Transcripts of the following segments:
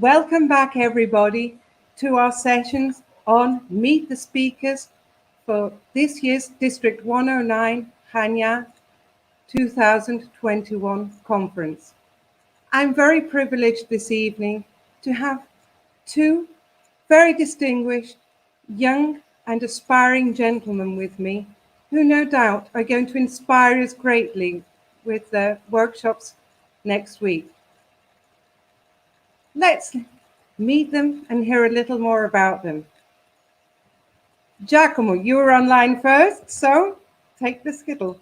Welcome back, everybody, to our sessions on Meet the Speakers for this year's District 109 Hanya 2021 conference. I'm very privileged this evening to have two very distinguished, young and aspiring gentlemen with me, who no doubt are going to inspire us greatly with their workshops next week. Let's meet them and hear a little more about them. Giacomo, you were online first, so take the skittle.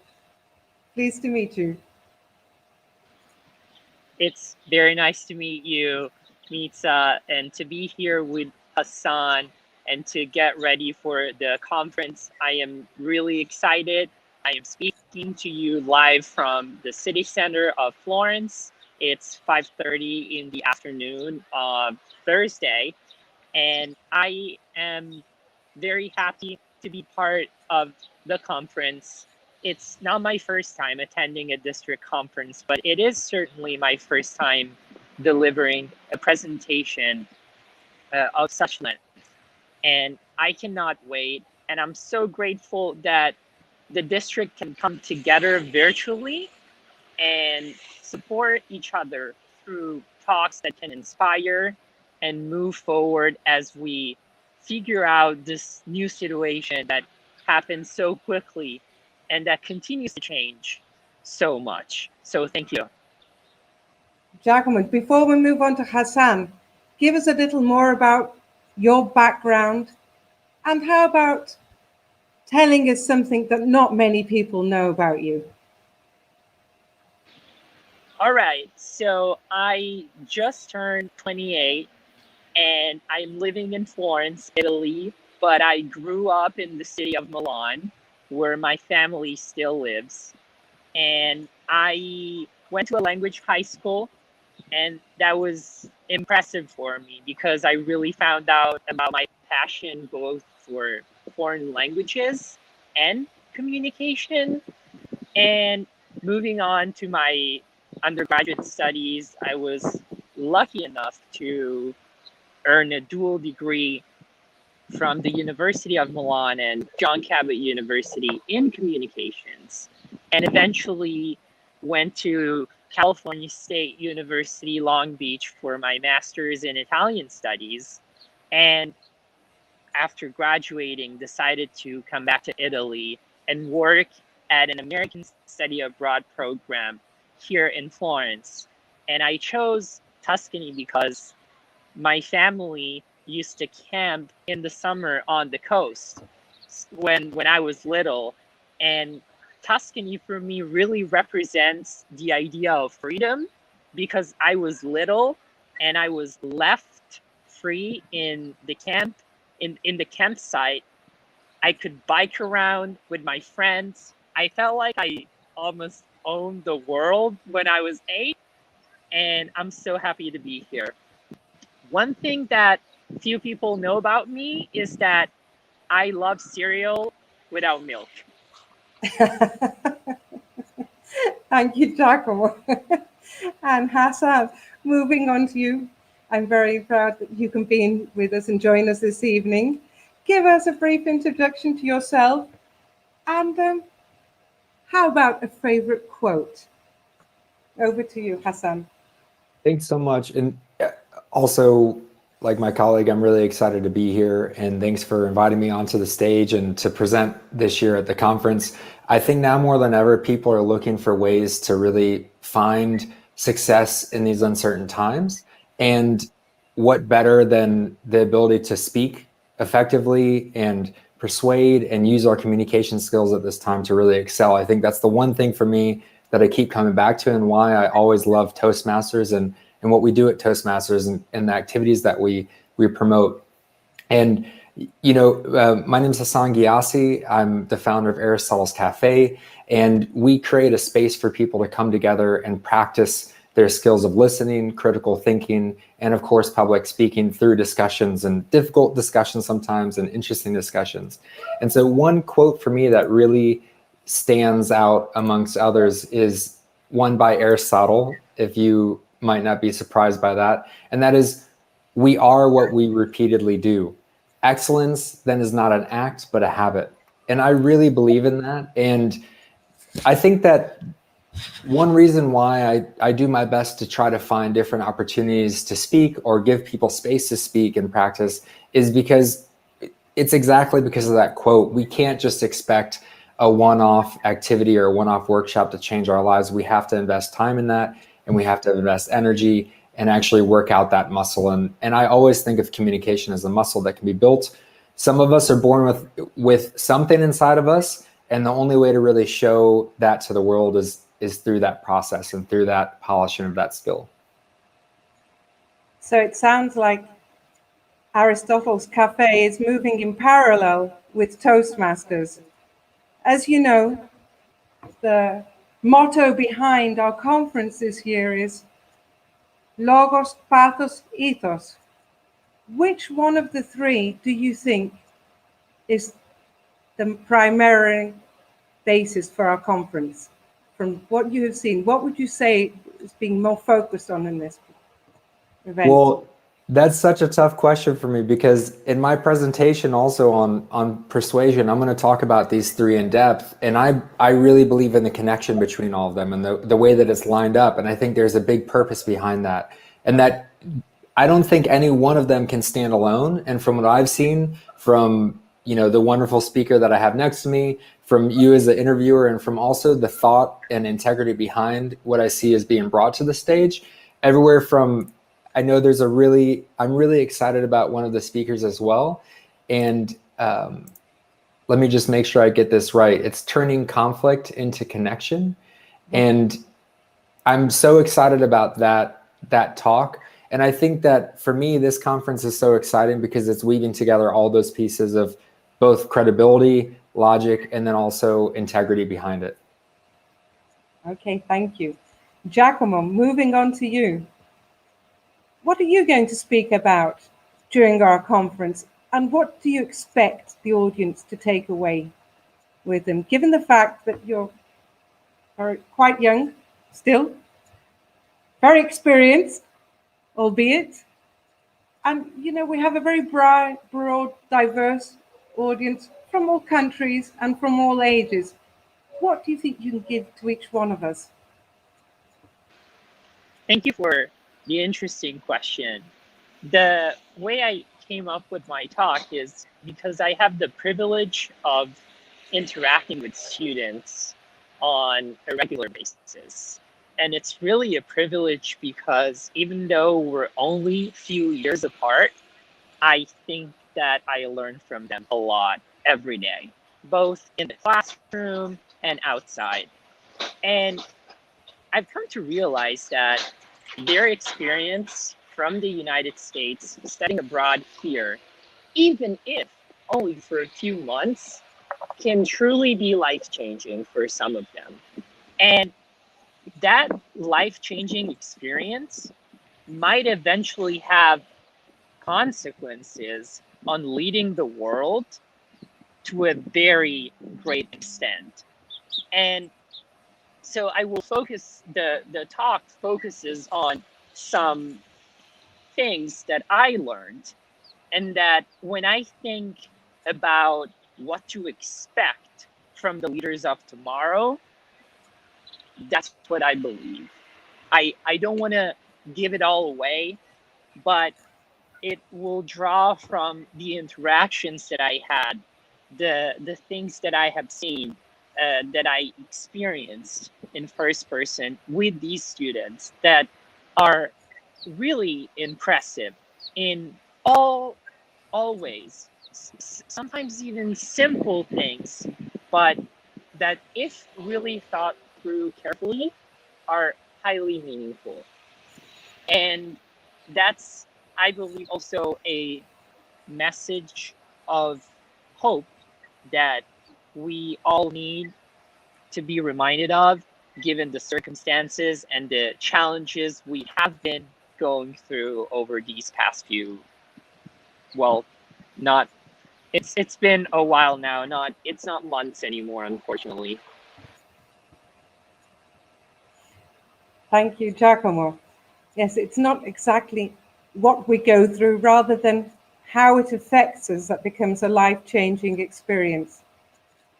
Pleased to meet you. It's very nice to meet you, Mitza, and to be here with Hassan and to get ready for the conference. I am really excited. I am speaking to you live from the city center of Florence. It's 5:30 in the afternoon of Thursday, and I am very happy to be part of the conference. It's not my first time attending a district conference, but it is certainly my first time delivering a presentation of such length. And I cannot wait. And I'm so grateful that the district can come together virtually and support each other through talks that can inspire and move forward as we figure out this new situation that happens so quickly and that continues to change so much. So thank you. Giacomo, before we move on to Hassan, give us a little more about your background, and how about telling us something that not many people know about you? All right, so I just turned 28 and I'm living in Florence, Italy, but I grew up in the city of Milan, where my family still lives. And I went to a language high school, and that was impressive for me because I really found out about my passion both for foreign languages and communication. And moving on to my undergraduate studies, I was lucky enough to earn a dual degree from the University of Milan and John Cabot University in communications, and eventually went to California State University, Long Beach for my master's in Italian studies. And after graduating, decided to come back to Italy and work at an American study abroad program here in Florence. And I chose Tuscany because my family used to camp in the summer on the coast when I was little. And Tuscany for me really represents the idea of freedom because I was little and I was left free in the camp, in the campsite. I could bike around with my friends. I felt like I almost owned the world when I was 8, and I'm so happy to be here. One thing that few people know about me is that I love cereal without milk. Thank you, Giacomo. And Hassan, moving on to you. I'm very proud that you can be with us and join us this evening. Give us a brief introduction to yourself, and how about a favorite quote? Over to you, Hassan. Thanks so much. And also, like my colleague, I'm really excited to be here, and thanks for inviting me onto the stage and to present this year at the conference. I think now more than ever, people are looking for ways to really find success in these uncertain times. And what better than the ability to speak effectively and persuade and use our communication skills at this time to really excel. I think that's the one thing for me that I keep coming back to, and why I always love Toastmasters and what we do at Toastmasters and the activities that we promote. And, you know, my name is Hassan Ghiassi. I'm the founder of Aristotle's Cafe, and we create a space for people to come together and practice their skills of listening, critical thinking, and of course, public speaking through discussions, and difficult discussions sometimes, and interesting discussions. And so one quote for me that really stands out amongst others is one by Aristotle, if you might not be surprised by that. And that is, we are what we repeatedly do. Excellence then is not an act, but a habit. And I really believe in that. And I think that one reason why I do my best to try to find different opportunities to speak or give people space to speak and practice is because it's exactly because of that quote. We can't just expect a one-off activity or a one-off workshop to change our lives. We have to invest time in that, and we have to invest energy and actually work out that muscle. And I always think of communication as a muscle that can be built. Some of us are born with something inside of us, and the only way to really show that to the world is through that process and through that polishing of that skill. So it sounds like Aristotle's cafe is moving in parallel with Toastmasters. As you know, the motto behind our conference this year is Logos, Pathos, Ethos. Which one of the three do you think is the primary basis for our conference? From what you have seen, what would you say is being more focused on in this event? Well, that's such a tough question for me, because in my presentation also on persuasion, I'm going to talk about these three in depth. And I really believe in the connection between all of them and the way that it's lined up. And I think there's a big purpose behind that. And that I don't think any one of them can stand alone. And from what I've seen from, the wonderful speaker that I have next to me, from you as the interviewer, and from also the thought and integrity behind what I see as being brought to the stage, everywhere from, I know I'm really excited about one of the speakers as well. And let me just make sure I get this right. It's turning conflict into connection. And I'm so excited about that talk. And I think that for me, this conference is so exciting because it's weaving together all those pieces of both credibility, logic, and then also integrity behind it. Okay, thank you. Giacomo, moving on to you. What are you going to speak about during our conference, and what do you expect the audience to take away with them, given the fact that you're quite young still, very experienced, albeit, and we have a very broad, diverse audience from all countries and from all ages. What do you think you can give to each one of us? Thank you for the interesting question. The way I came up with my talk is because I have the privilege of interacting with students on a regular basis. And it's really a privilege because even though we're only a few years apart, I think that I learn from them a lot every day, both in the classroom and outside. And I've come to realize that their experience from the United States studying abroad here, even if only for a few months, can truly be life-changing for some of them. And that life-changing experience might eventually have consequences on leading the world to a very great extent. And so I will focus, the talk focuses on some things that I learned, and that when I think about what to expect from the leaders of tomorrow, that's what I believe. I don't want to give it all away, but it will draw from the interactions that I had, the things that I have seen, that I experienced in first person with these students that are really impressive in all ways. Sometimes even simple things, but that if really thought through carefully, are highly meaningful. And that's, I believe, also a message of hope that we all need to be reminded of, given the circumstances and the challenges we have been going through over these past few, well, not, it's been a while now, it's not months anymore, unfortunately. Thank you, Giacomo. Yes, it's not exactly what we go through rather than how it affects us that becomes a life-changing experience.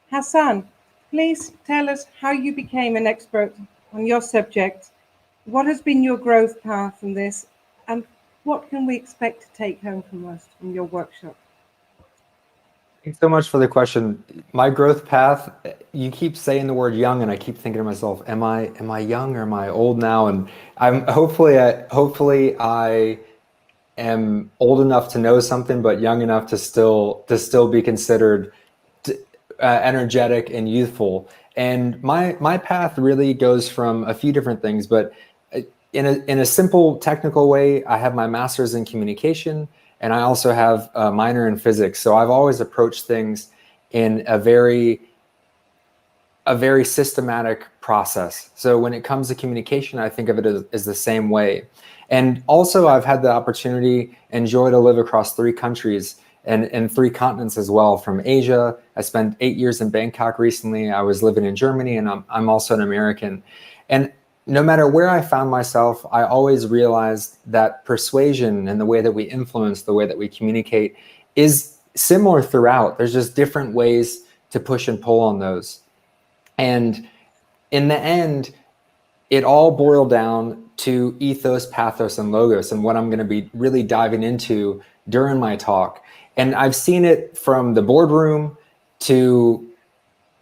Hassan, please tell us how you became an expert on your subject. What has been your growth path from this, and what can we expect to take home from us from your workshop? Thanks so much for the question. My growth path, you keep saying the word young and I keep thinking to myself, am I young or am I old now? And I'm hopefully I am old enough to know something, but young enough to still be considered energetic and youthful. And my path really goes from a few different things, but in a simple technical way, I have my master's in communication, and I also have a minor in physics. So I've always approached things in a very systematic process. So when it comes to communication, I think of it as the same way. And also I've had the opportunity and joy to live across 3 countries and 3 continents as well. From Asia, I spent 8 years in Bangkok recently. I was living in Germany, and I'm also an American. And no matter where I found myself, I always realized that persuasion and the way that we influence, the way that we communicate is similar throughout. There's just different ways to push and pull on those. And in the end, it all boiled down to ethos, pathos, and logos, and what I'm going to be really diving into during my talk. And I've seen it from the boardroom to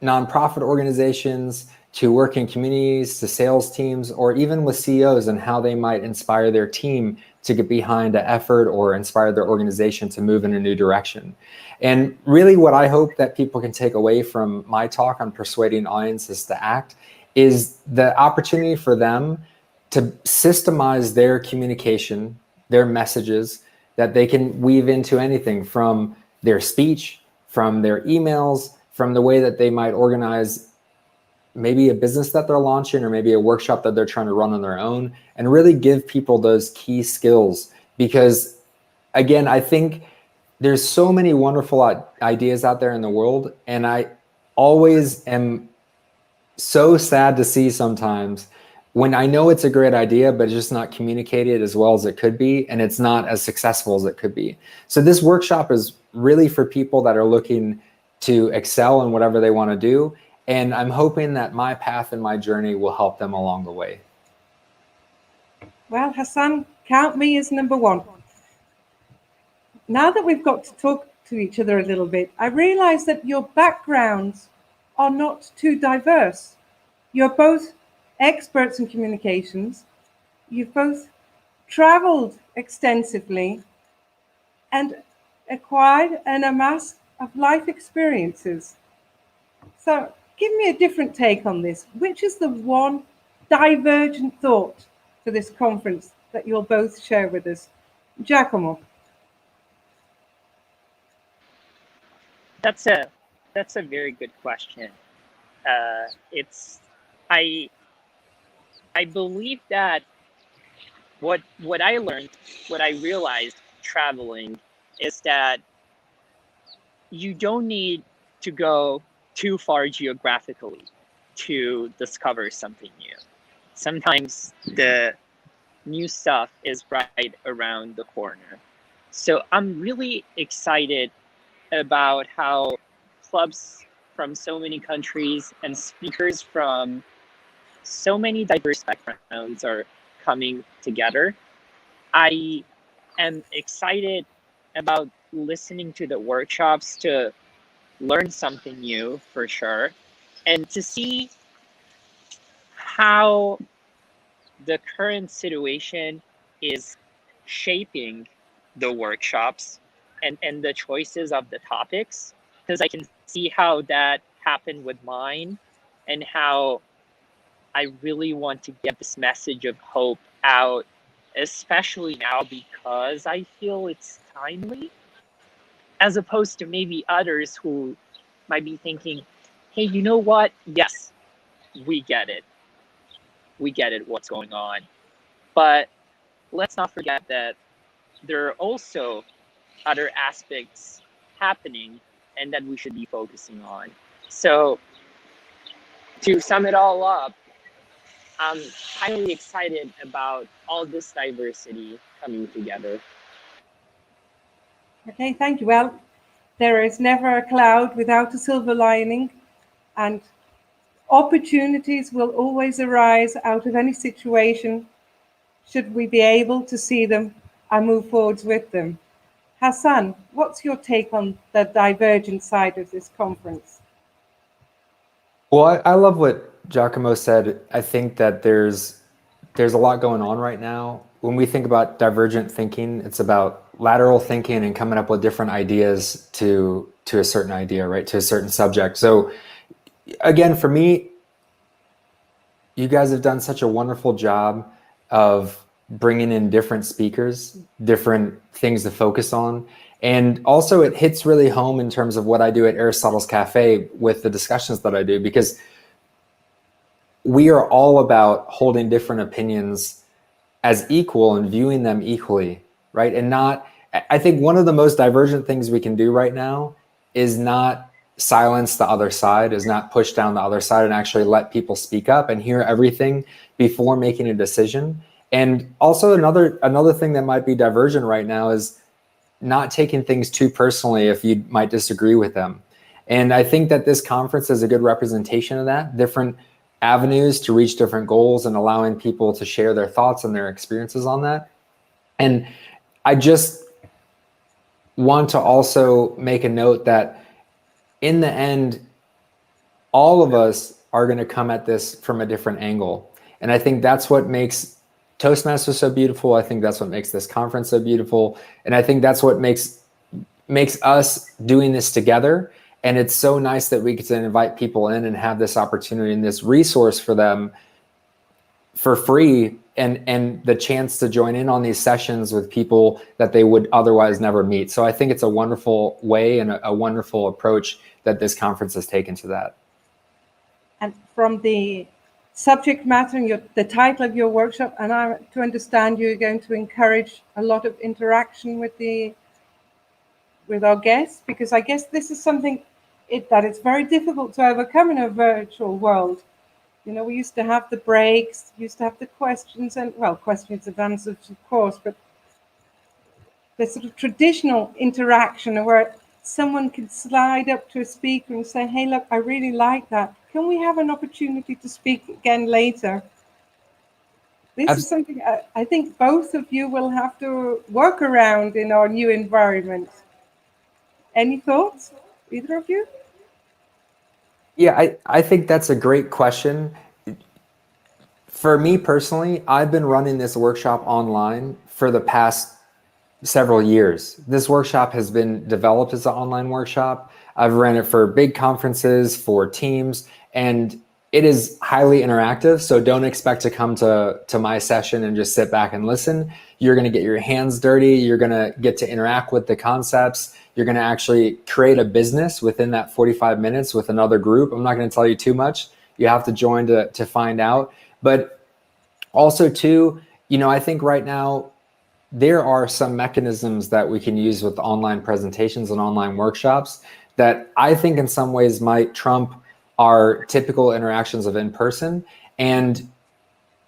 nonprofit organizations, to working communities, to sales teams, or even with CEOs and how they might inspire their team to get behind an effort or inspire their organization to move in a new direction. And really what I hope that people can take away from my talk on persuading audiences to act is the opportunity for them to systemize their communication, their messages, that they can weave into anything from their speech, from their emails, from the way that they might organize maybe a business that they're launching or maybe a workshop that they're trying to run on their own, and really give people those key skills. Because again, I think there's so many wonderful ideas out there in the world, and I always am so sad to see sometimes when I know it's a great idea, but it's just not communicated as well as it could be, and it's not as successful as it could be. So this workshop is really for people that are looking to excel in whatever they want to do. And I'm hoping that my path and my journey will help them along the way. Well, Hassan, count me as number 1. Now that we've got to talk to each other a little bit, I realize that your backgrounds are not too diverse. You're both experts in communications. You've both traveled extensively and acquired an amass of life experiences. So give me a different take on this. Which is the one divergent thought for this conference that you'll both share with us? Giacomo. That's a very good question. I believe that what I learned, what I realized traveling, is that you don't need to go too far geographically to discover something new. Sometimes the new stuff is right around the corner. So I'm really excited about how clubs from so many countries and speakers from so many diverse backgrounds are coming together. I am excited about listening to the workshops to learn something new for sure, and to see how the current situation is shaping the workshops and the choices of the topics, because I can see how that happened with mine and how I really want to get this message of hope out, especially now because I feel it's timely, as opposed to maybe others who might be thinking, hey, you know what? Yes, we get it. We get it, what's going on. But let's not forget that there are also other aspects happening and that we should be focusing on. So to sum it all up, I'm highly excited about all this diversity coming together. Okay, thank you. Well, there is never a cloud without a silver lining, and opportunities will always arise out of any situation should we be able to see them and move forwards with them. Hassan, what's your take on the divergent side of this conference? Well, I love what Giacomo said. I think that there's a lot going on right now. When we think about divergent thinking, it's about lateral thinking and coming up with different ideas to a certain idea, right? To a certain subject. So again, for me, you guys have done such a wonderful job of bringing in different speakers, different things to focus on. And also it hits really home in terms of what I do at Aristotle's Cafe with the discussions that I do, because we are all about holding different opinions as equal and viewing them equally, right? And not, I think one of the most divergent things we can do right now is not silence the other side, is not push down the other side, and actually let people speak up and hear everything before making a decision. And also another thing that might be divergent right now is not taking things too personally if you might disagree with them. And I think that this conference is a good representation of that, different avenues to reach different goals and allowing people to share their thoughts and their experiences on that. And I just want to also make a note that in the end, all of us are going to come at this from a different angle. And I think that's what makes Toastmasters so beautiful. I think that's what makes this conference so beautiful. And I think that's what makes us doing this together. And it's so nice that we get to invite people in and have this opportunity and this resource for them for free, and the chance to join in on these sessions with people that they would otherwise never meet. So I think it's a wonderful way and a wonderful approach that this conference has taken to that. And from the subject matter and the title of your workshop, and to understand you're going to encourage a lot of interaction with our guests, because I guess this is something that it's very difficult to overcome in a virtual world. You know, we used to have the breaks, used to have the questions, and well, questions and answers, of course, but the sort of traditional interaction where someone could slide up to a speaker and say, hey, look, I really like that. Can we have an opportunity to speak again later? This is something I think both of you will have to work around in our new environment. Any thoughts, either of you? Yeah, I think that's a great question. For me personally, I've been running this workshop online for the past several years. This workshop has been developed as an online workshop. I've ran it for big conferences, for teams, and it is highly interactive. So don't expect to come to my session and just sit back and listen. You're going to get your hands dirty. You're going to get to interact with the concepts. You're going to actually create a business within that 45 minutes with another group. I'm not going to tell you too much. You have to join to find out. But also too, I think right now there are some mechanisms that we can use with online presentations and online workshops that I think in some ways might trump our typical interactions of in-person. And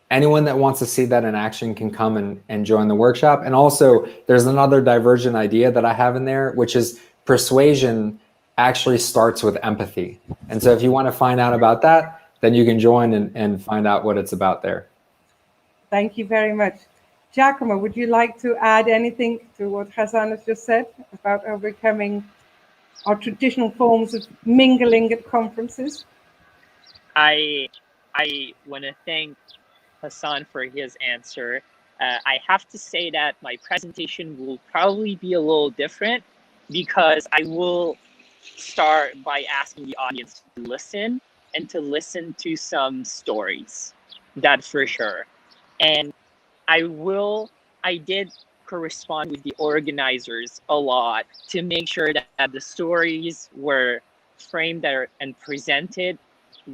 anyone that wants to see that in action can come and join the workshop. And also there's another divergent idea that I have in there, which is persuasion actually starts with empathy. And so if you want to find out about that, then you can join and find out what it's about there. Thank you very much. Giacomo, would you like to add anything to what Hassan has just said about overcoming our traditional forms of mingling at conferences? I want to thank Hassan for his answer. I have to say that my presentation will probably be a little different because I will start by asking the audience to listen and to listen to some stories. That for sure. And I did correspond with the organizers a lot to make sure that the stories were framed and presented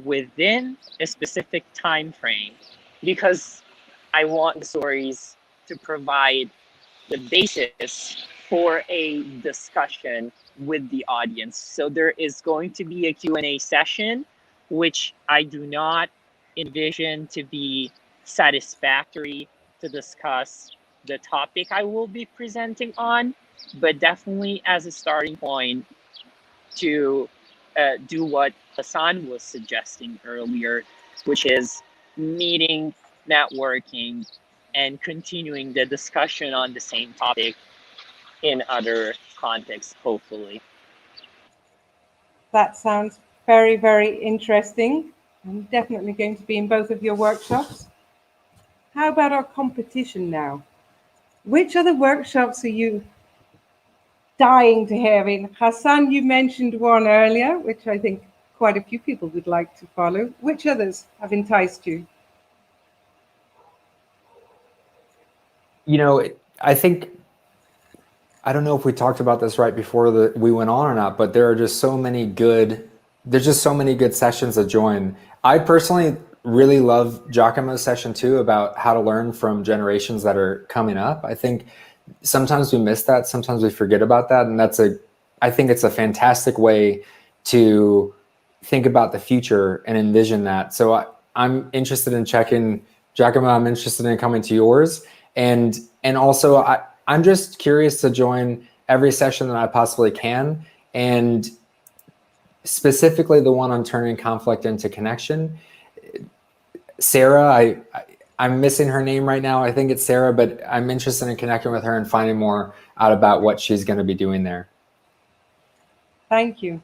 within a specific time frame, because I want the stories to provide the basis for a discussion with the audience. So there is going to be a Q&A session, which I do not envision to be satisfactory to discuss the topic I will be presenting on, but definitely as a starting point to do what Hassan was suggesting earlier, which is meeting, networking, and continuing the discussion on the same topic in other contexts, hopefully. That sounds very, very interesting. I'm definitely going to be in both of your workshops. How about our competition now? Which other workshops are you dying to hear? I mean, Hassan, you mentioned one earlier, which I think quite a few people would like to follow. Which others have enticed you? You know, I think, I don't know if we talked about this right before we went on or not, but there's just so many good sessions to join. I personally really love Giacomo's session too, about how to learn from generations that are coming up. I think sometimes we miss that, sometimes we forget about that, and I think it's a fantastic way to think about the future and envision that. So I'm interested in checking Giacomo. I'm interested in coming to yours, and also I'm just curious to join every session that I possibly can, and specifically the one on turning conflict into connection. Sarah, I'm missing her name right now. I think it's Sarah, but I'm interested in connecting with her and finding more out about what she's going to be doing there. Thank you.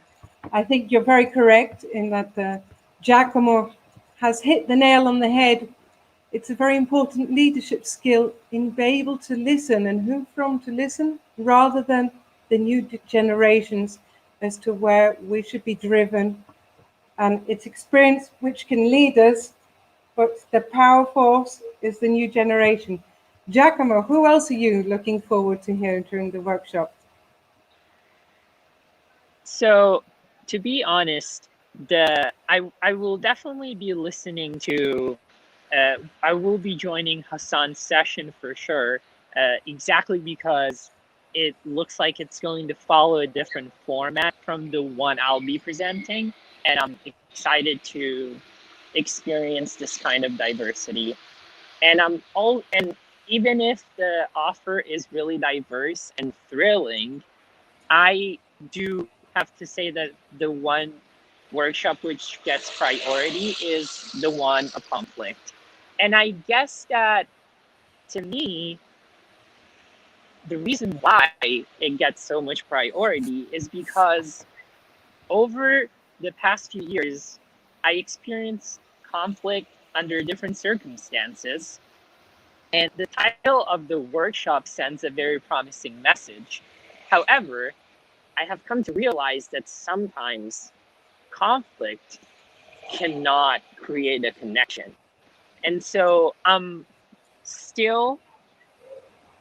I think you're very correct in that Giacomo has hit the nail on the head. It's a very important leadership skill in being able to listen, and who from to listen, rather than the new generations as to where we should be driven. And it's experience which can lead us, but the power force is the new generation. Giacomo, who else are you looking forward to hearing during the workshop? So, to be honest, I will definitely be listening to. I will be joining Hassan's session for sure, exactly because it looks like it's going to follow a different format from the one I'll be presenting, and I'm excited to experience this kind of diversity. And even if the offer is really diverse and thrilling, I do have to say that the one workshop which gets priority is the one of conflict. And I guess that, to me, the reason why it gets so much priority is because over the past few years, I experienced conflict under different circumstances. And the title of the workshop sends a very promising message. However, I have come to realize that sometimes conflict cannot create a connection. And so I'm still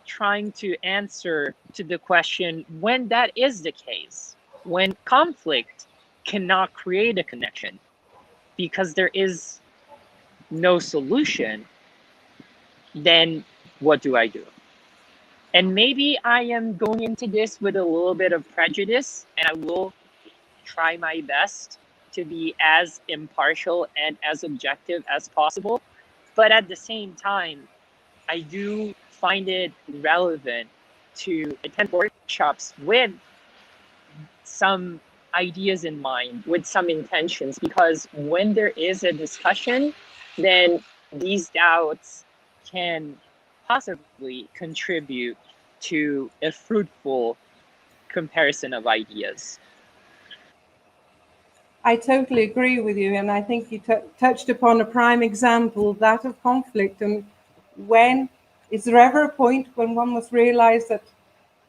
trying to answer to the question, when that is the case, when conflict cannot create a connection because there is no solution, then what do I do? And maybe I am going into this with a little bit of prejudice, and I will try my best to be as impartial and as objective as possible. But at the same time, I do find it relevant to attend workshops with some ideas in mind, with some intentions, because when there is a discussion, then these doubts can possibly contribute to a fruitful comparison of ideas. I totally agree with you, and I think you touched upon a prime example, that of conflict. And when is there ever a point when one must realize that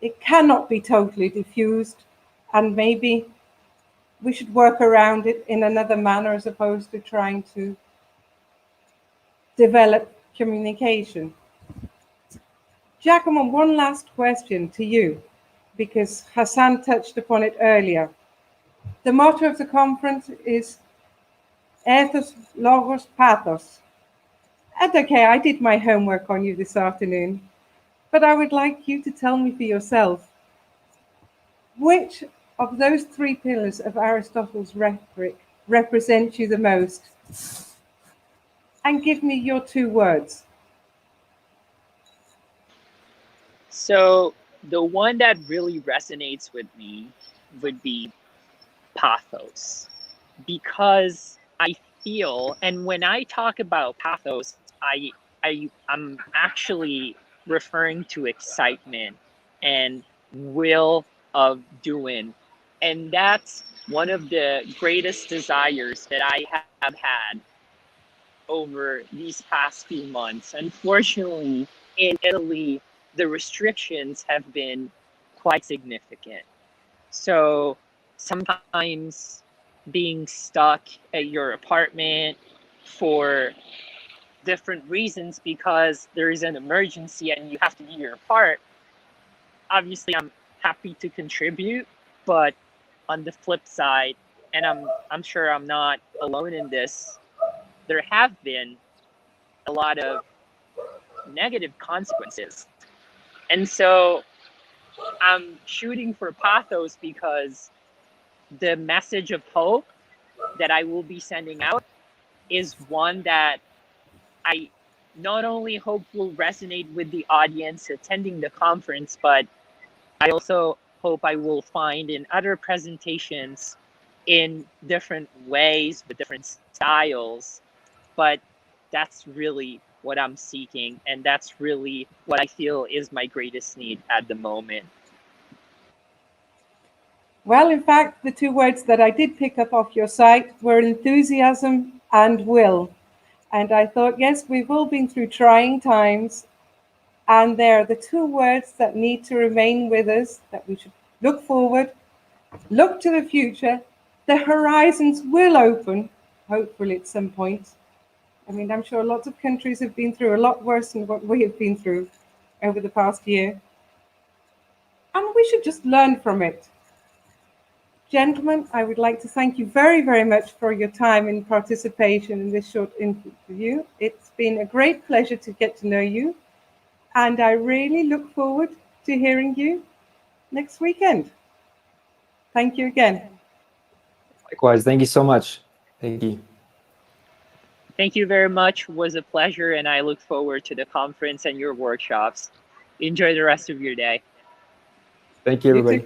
it cannot be totally diffused, and maybe we should work around it in another manner as opposed to trying to develop communication? Giacomo, one last question to you, because Hassan touched upon it earlier. The motto of the conference is Ethos, Logos, Pathos. And okay, I did my homework on you this afternoon, but I would like you to tell me for yourself, which of those three pillars of Aristotle's rhetoric represents you the most? and give me your 2 words. So the one that really resonates with me would be pathos, because I feel, and when I talk about pathos, I'm actually referring to excitement and will of doing. And that's one of the greatest desires that I have had over these past few months. Unfortunately, in Italy, the restrictions have been quite significant. So sometimes being stuck at your apartment for different reasons because there is an emergency and you have to do your part, obviously I'm happy to contribute, but on the flip side, and I'm sure I'm not alone in this, there have been a lot of negative consequences. And so I'm shooting for pathos because the message of hope that I will be sending out is one that I not only hope will resonate with the audience attending the conference, but I also hope I will find in other presentations in different ways with different styles. But that's really what I'm seeking, and that's really what I feel is my greatest need at the moment. Well, in fact, the 2 words that I did pick up off your site were enthusiasm and will. And I thought, yes, we've all been through trying times, and they're the 2 words that need to remain with us, that we should look forward, look to the future. The horizons will open, hopefully at some point. I mean, I'm sure lots of countries have been through a lot worse than what we have been through over the past year. And we should just learn from it. Gentlemen, I would like to thank you very, very much for your time and participation in this short interview. It's been a great pleasure to get to know you, and I really look forward to hearing you next weekend. Thank you again. Likewise, thank you so much. Thank you. Thank you very much. It was a pleasure, and I look forward to the conference and your workshops. Enjoy the rest of your day. Thank you, everybody.